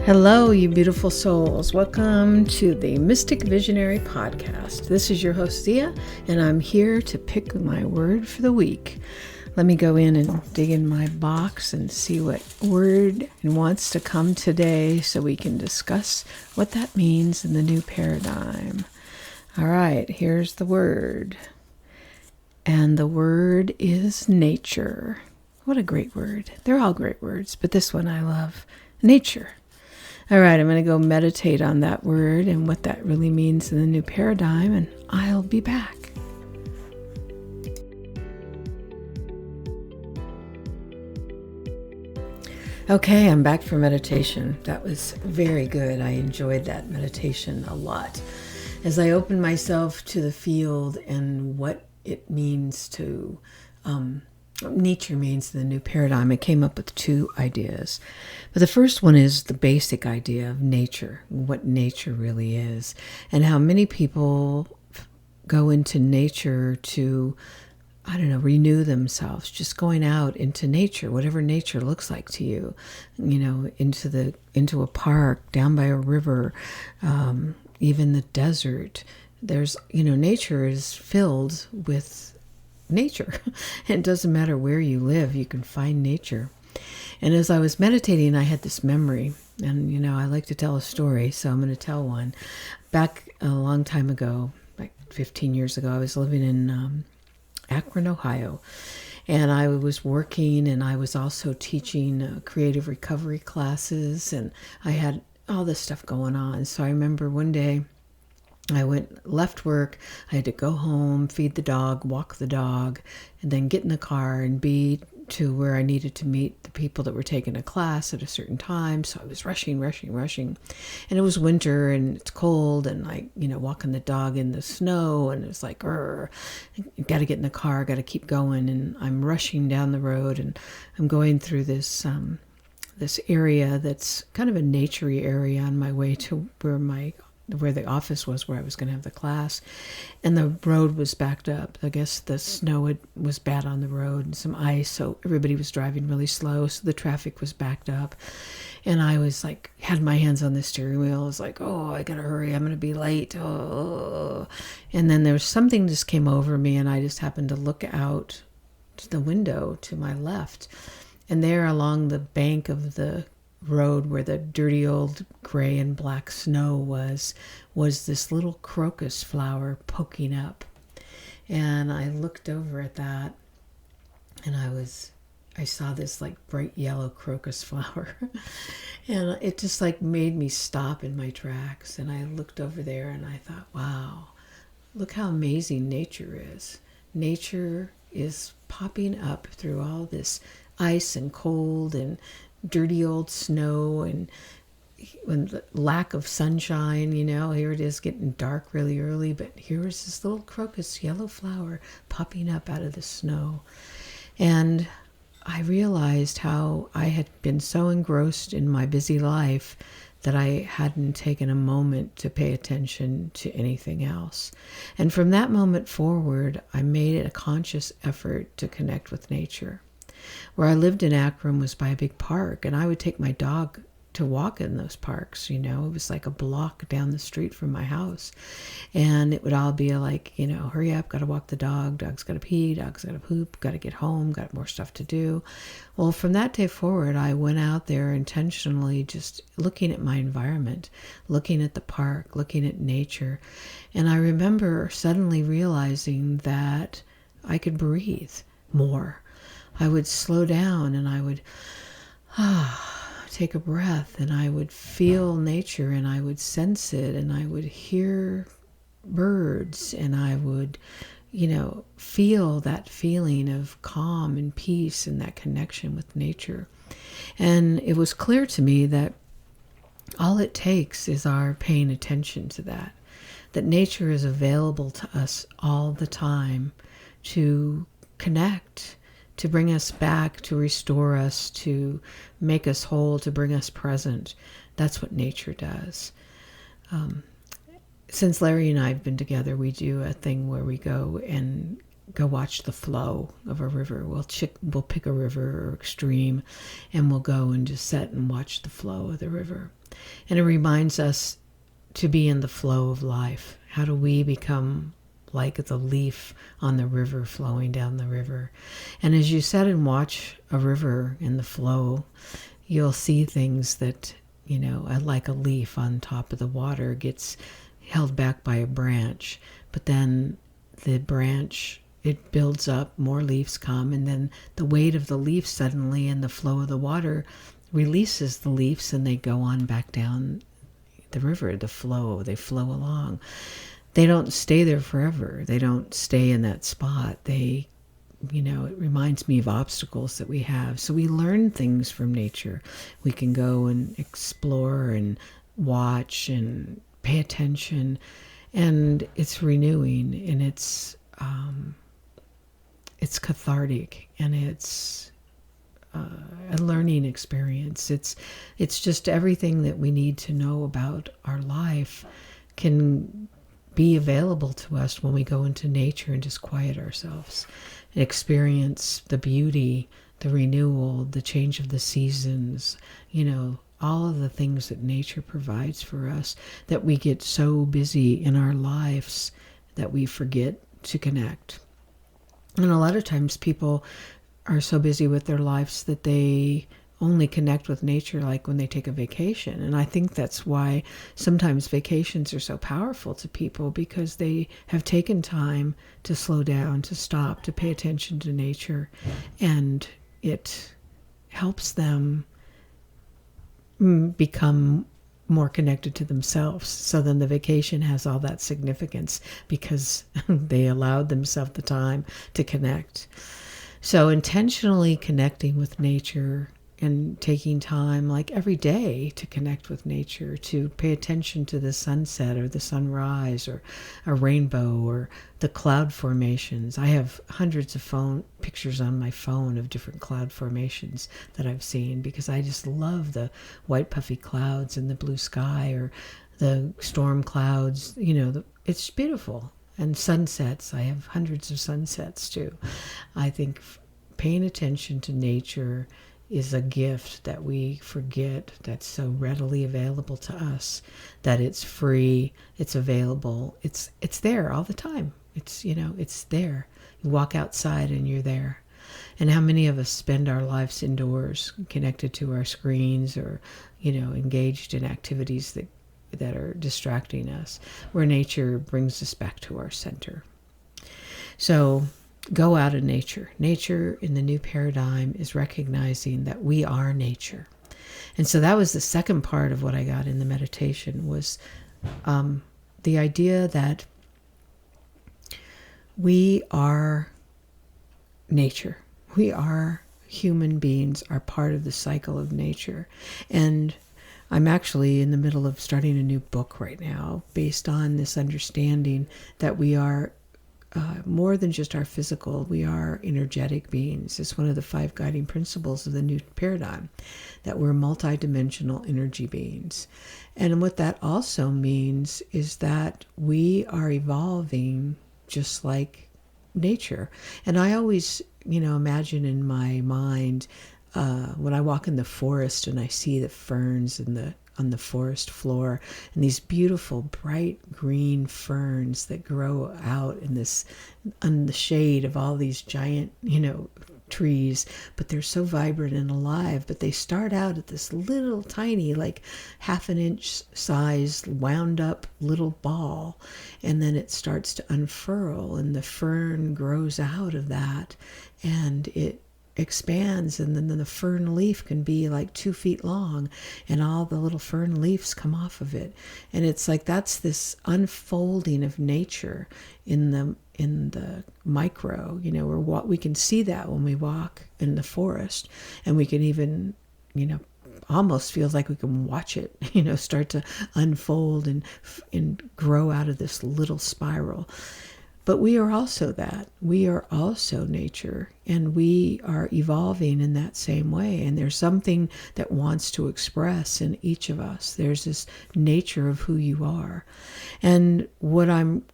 Hello, you beautiful souls. Welcome to the Mystic Visionary Podcast. This is your host, Zia, and I'm here to pick my word for the week. Let me go in and dig in my box and see what word wants to come today so we can discuss what that means in the new paradigm. All right, here's the word. And the word is nature. What a great word. They're all great words, but this one I love. Nature. All right, I'm going to go meditate on that word and what that really means in the new paradigm, and I'll be back. Okay, I'm back for meditation. That was very good. I enjoyed that meditation a lot. As I opened myself to the field and what it means to nature means in the new paradigm, I came up with two ideas. But the first one is the basic idea of nature, what nature really is, and how many people go into nature to, renew themselves, just going out into nature, whatever nature looks like to you, into a park, down by a river, even the desert. There's, nature is filled with nature. It doesn't matter where you live, you can find nature. And as I was meditating, I had this memory, and I like to tell a story, so I'm going to tell one. Back a long time ago, like 15 years ago, I was living in Akron, Ohio, and I was working, and I was also teaching creative recovery classes, and I had all this stuff going on. So I remember one day I left work, I had to go home, feed the dog, walk the dog, and then get in the car and be to where I needed to meet the people that were taking a class at a certain time. So I was rushing. And it was winter and it's cold and walking the dog in the snow, and it's like, got to get in the car, got to keep going. And I'm rushing down the road, and I'm going through this area that's kind of a naturey area on my way to where the office was, where I was going to have the class, and the road was backed up. I guess the snow was bad on the road and some ice, so everybody was driving really slow, so the traffic was backed up. And I was had my hands on the steering wheel. I was like, oh, I gotta hurry, I'm gonna be late. Oh. And then there was something just came over me, and I just happened to look out to the window to my left, and there along the bank of the road where the dirty old gray and black snow was this little crocus flower poking up. And I looked over at that, and I saw this bright yellow crocus flower and it just made me stop in my tracks. And I looked over there and I thought, wow, look how amazing nature is. Nature is popping up through all this ice and cold and dirty old snow and the lack of sunshine. Here it is getting dark really early, but here is this little crocus yellow flower popping up out of the snow. And I realized how I had been so engrossed in my busy life that I hadn't taken a moment to pay attention to anything else. And from that moment forward, I made it a conscious effort to connect with nature. Where I lived in Akron was by a big park, and I would take my dog to walk in those parks. It was like a block down the street from my house, and it would all be hurry up, gotta walk the dog, dog's gotta pee, dog's gotta poop, gotta get home, got more stuff to do. Well, from that day forward, I went out there intentionally, just looking at my environment, looking at the park, looking at nature. And I remember suddenly realizing that I could breathe more. I would slow down, and I would take a breath, and I would feel nature, and I would sense it, and I would hear birds, and I would, feel that feeling of calm and peace and that connection with nature. And it was clear to me that all it takes is our paying attention to that nature is available to us all the time to connect, to bring us back, to restore us, to make us whole, to bring us present. That's what nature does. Since Larry and I have been together, we do a thing where we go watch the flow of a river. We'll pick a river or stream, and we'll go and just sit and watch the flow of the river. And it reminds us to be in the flow of life. How do we become like the leaf on the river flowing down the river? And as you sit and watch a river in the flow, you'll see things that, like a leaf on top of the water gets held back by a branch. But then the branch, it builds up, more leaves come, and then the weight of the leaf suddenly in the flow of the water releases the leaves, and they go on back down the river, they flow along. They don't stay there forever. They don't stay in that spot. It reminds me of obstacles that we have. So we learn things from nature. We can go and explore and watch and pay attention, and it's renewing, and it's cathartic, and it's a learning experience. It's just everything that we need to know about our life can be available to us when we go into nature and just quiet ourselves and experience the beauty, the renewal, the change of the seasons, all of the things that nature provides for us, that we get so busy in our lives that we forget to connect. And a lot of times people are so busy with their lives that they only connect with nature like when they take a vacation. And I think that's why sometimes vacations are so powerful to people, because they have taken time to slow down, to stop, to pay attention to nature, and it helps them become more connected to themselves. So then the vacation has all that significance because they allowed themselves the time to connect. So intentionally connecting with nature and taking time, like every day, to connect with nature, to pay attention to the sunset or the sunrise or a rainbow or the cloud formations. I have hundreds of pictures on my phone of different cloud formations that I've seen, because I just love the white puffy clouds in the blue sky, or the storm clouds. It's beautiful. And sunsets, I have hundreds of sunsets too. I think paying attention to nature is a gift that we forget, that's so readily available to us, that it's free, it's available, it's there all the time. It's there. You walk outside and you're there. And how many of us spend our lives indoors, connected to our screens, or engaged in activities that are distracting us, where nature brings us back to our center. So go out in nature. Nature in the new paradigm is recognizing that we are nature. And so that was the second part of what I got in the meditation, was the idea that we are nature. We are human beings, are part of the cycle of nature. And I'm actually in the middle of starting a new book right now based on this understanding that we are more than just our physical, we are energetic beings. It's one of the 5 guiding principles of the new paradigm, that we're multidimensional energy beings. And what that also means is that we are evolving just like nature. And I always, imagine in my mind, when I walk in the forest and I see the ferns on the forest floor, and these beautiful bright green ferns that grow out in the shade of all these giant, trees, but they're so vibrant and alive. But they start out at this little tiny, like half an inch size, wound up little ball, and then it starts to unfurl, and the fern grows out of that, and it expands, and then the fern leaf can be like 2 feet long, and all the little fern leaves come off of it. And it's like that's this unfolding of nature in the micro, or what we can see that when we walk in the forest, and we can even, almost feels like we can watch it, start to unfold and grow out of this little spiral. But we are also that. We are also nature, and we are evolving in that same way. And there's something that wants to express in each of us. There's this nature of who you are. And what I'm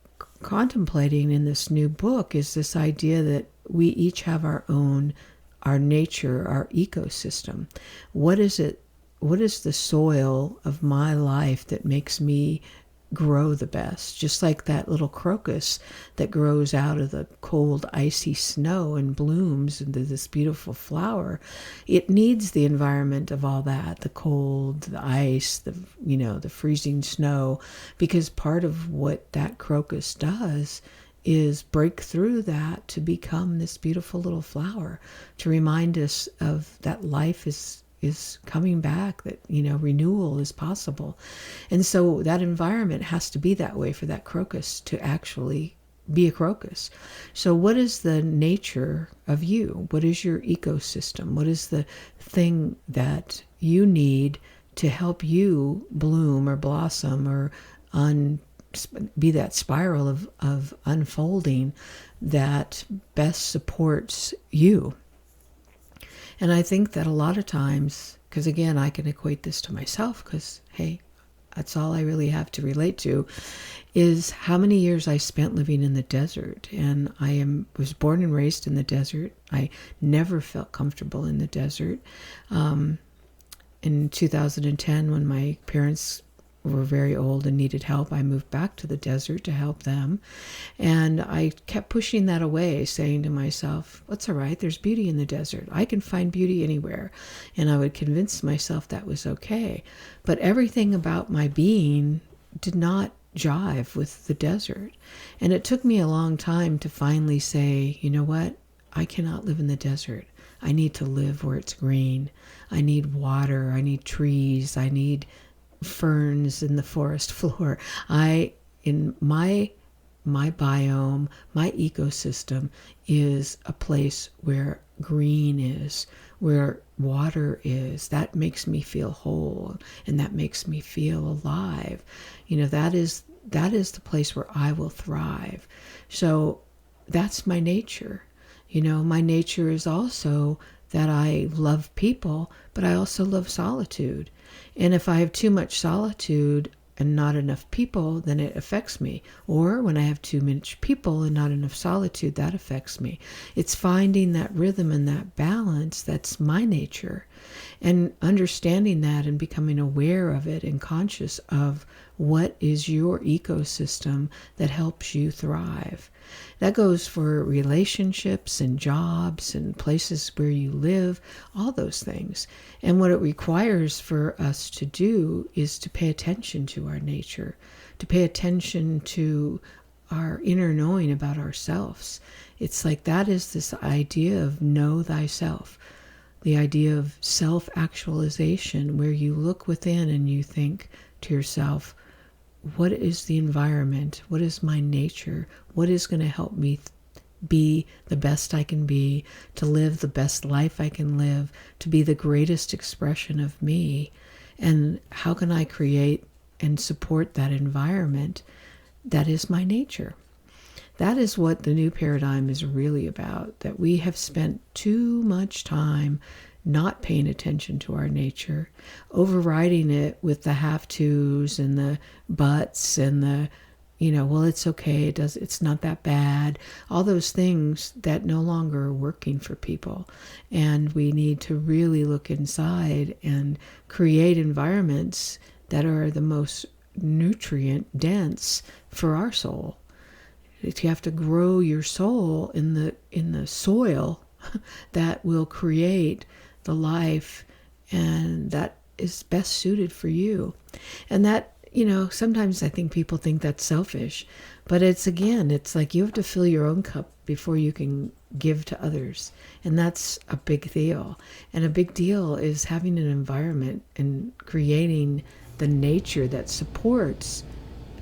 contemplating in this new book is this idea that we each have our nature, our ecosystem. What is it what is the soil of my life that makes me grow the best? Just like that little crocus that grows out of the cold, icy snow and blooms into this beautiful flower. It needs the environment of all that, the cold, the ice, the freezing snow, because part of what that crocus does is break through that to become this beautiful little flower, to remind us of that life is coming back, that renewal is possible. And so that environment has to be that way for that crocus to actually be a crocus. So what is the nature of you? What is your ecosystem? What is the thing that you need to help you bloom or blossom or be that spiral of unfolding that best supports you? And I think that a lot of times, because again, I can equate this to myself, because, hey, that's all I really have to relate to, is how many years I spent living in the desert. And was born and raised in the desert. I never felt comfortable in the desert. In 2010, when my parents were very old and needed help, I moved back to the desert to help them. And I kept pushing that away, saying to myself, "What's all right? There's beauty in the desert. I can find beauty anywhere." And I would convince myself that was okay. But everything about my being did not jive with the desert. And it took me a long time to finally say, you know what? I cannot live in the desert. I need to live where it's green. I need water. I need trees. I need ferns in the forest floor. In my biome, my ecosystem is a place where green is, where water is. That makes me feel whole, and that makes me feel alive. That is the place where I will thrive. So that's my nature. My nature is also that I love people, but I also love solitude. And if I have too much solitude and not enough people, then it affects me. Or when I have too much people and not enough solitude, that affects me. It's finding that rhythm and that balance that's my nature. And understanding that and becoming aware of it and conscious of what is your ecosystem that helps you thrive. That goes for relationships and jobs and places where you live, all those things. And what it requires for us to do is to pay attention to our nature, to pay attention to our inner knowing about ourselves. It's like that is this idea of know thyself, the idea of self-actualization, where you look within and you think to yourself, what is the environment? What is my nature? What is going to help me be the best I can be, to live the best life I can live, to be the greatest expression of me? And how can I create and support that environment that is my nature? That is what the new paradigm is really about, that we have spent too much time not paying attention to our nature, overriding it with the have-tos and the buts and the, well, it's okay, it's not that bad, all those things that no longer are working for people. And we need to really look inside and create environments that are the most nutrient dense for our soul. You have to grow your soul in the soil that will create the life and that is best suited for you. And that, sometimes I think people think that's selfish, but it's like you have to fill your own cup before you can give to others. And that's a big deal. And a big deal is having an environment and creating the nature that supports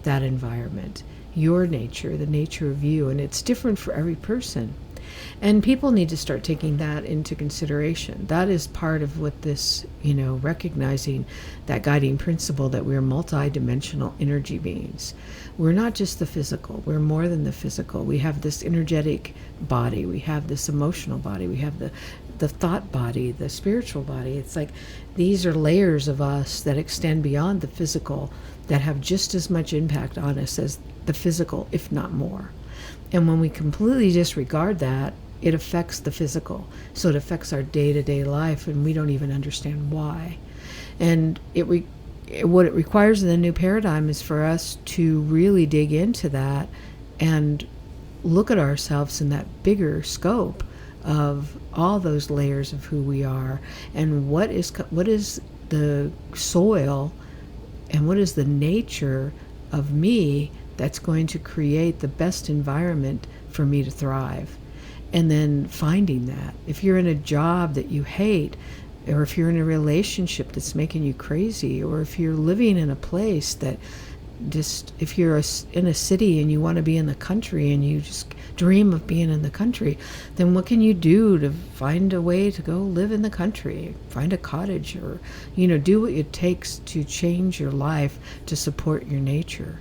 that environment, your nature, the nature of you. And it's different for every person. And people need to start taking that into consideration. That is part of what this, recognizing that guiding principle that we're multi-dimensional energy beings. We're not just the physical. We're more than the physical. We have this energetic body. We have this emotional body. We have the thought body, the spiritual body. It's like these are layers of us that extend beyond the physical, that have just as much impact on us as the physical, if not more. And when we completely disregard that, it affects the physical. So it affects our day-to-day life, and we don't even understand why. And what it requires in the new paradigm is for us to really dig into that and look at ourselves in that bigger scope of all those layers of who we are, and what is the soil and what is the nature of me that's going to create the best environment for me to thrive. And then finding that. If you're in a job that you hate, or if you're in a relationship that's making you crazy, or if you're living in a place that if you're in a city and you want to be in the country and you just dream of being in the country, then what can you do to find a way to go live in the country? Find a cottage, or do what it takes to change your life to support your nature.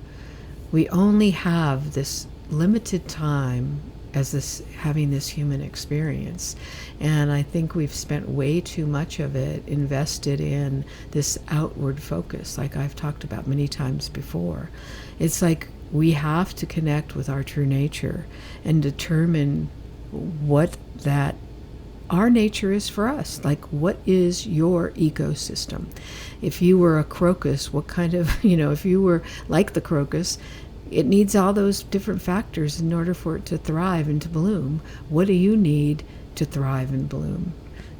We only have this limited time as having this human experience, and I think we've spent way too much of it invested in this outward focus, like I've talked about many times before. It's like we have to connect with our true nature and determine what that our nature is for us. Like, what is your ecosystem? If you were a crocus, what kind of, if you were like the crocus, it needs all those different factors in order for it to thrive and to bloom. What do you need to thrive and bloom?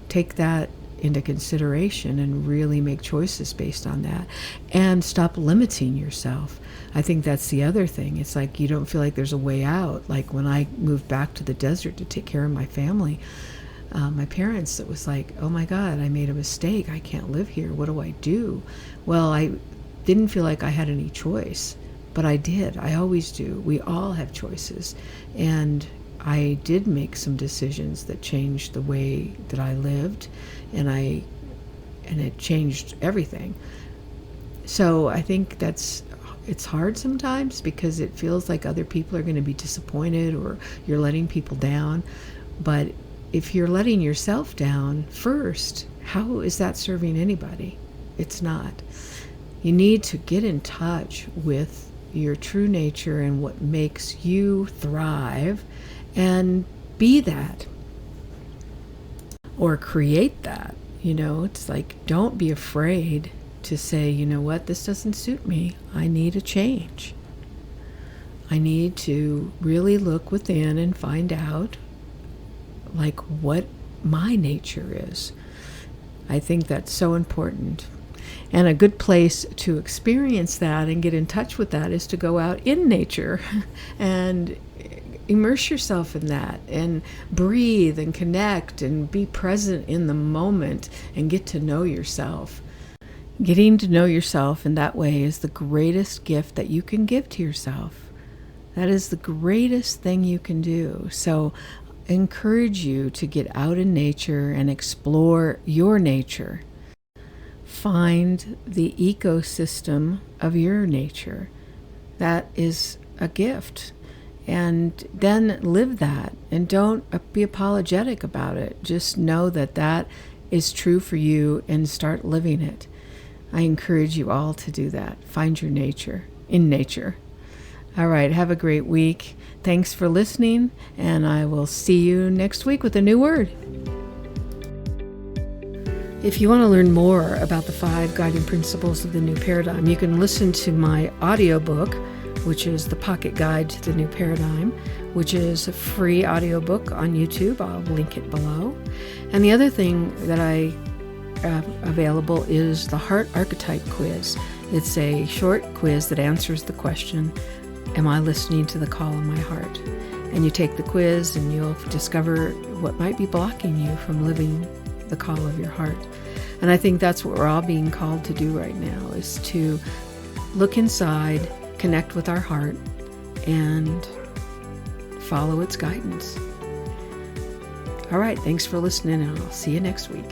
Take that into consideration and really make choices based on that, and stop limiting yourself. I think that's the other thing. It's like you don't feel like there's a way out. Like when I moved back to the desert to take care of my family, my parents, it was like, oh my God, I made a mistake. I can't live here. What do I do? Well, I didn't feel like I had any choice. But I did. I always do. We all have choices. And I did make some decisions that changed the way that I lived, and it changed everything. So I think it's hard sometimes because it feels like other people are going to be disappointed or you're letting people down. But if you're letting yourself down first, how is that serving anybody? It's not. You need to get in touch with your true nature and what makes you thrive, and be that, or create that. It's like, don't be afraid to say, what, this doesn't suit me. I need a change. I need to really look within and find out like what my nature is. I think that's so important. And a good place to experience that and get in touch with that is to go out in nature and immerse yourself in that and breathe and connect and be present in the moment and get to know yourself. Getting to know yourself in that way is the greatest gift that you can give to yourself. That is the greatest thing you can do. So I encourage you to get out in nature and explore your nature. Find the ecosystem of your nature. That is a gift. And then live that, and don't be apologetic about it. Just know that that is true for you and start living it. I encourage you all to do that. Find your nature in nature. All right, have a great week. Thanks for listening, and I will see you next week with a new word. If you want to learn more about the 5 guiding principles of the new paradigm, you can listen to my audiobook, which is The Pocket Guide to the New Paradigm, which is a free audiobook on YouTube. I'll link it below. And the other thing that I have available is the Heart Archetype Quiz. It's a short quiz that answers the question, am I listening to the call of my heart? And you take the quiz and you'll discover what might be blocking you from living the call of your heart. And I think that's what we're all being called to do right now, is to look inside, connect with our heart, and follow its guidance. All right, thanks for listening, and I'll see you next week.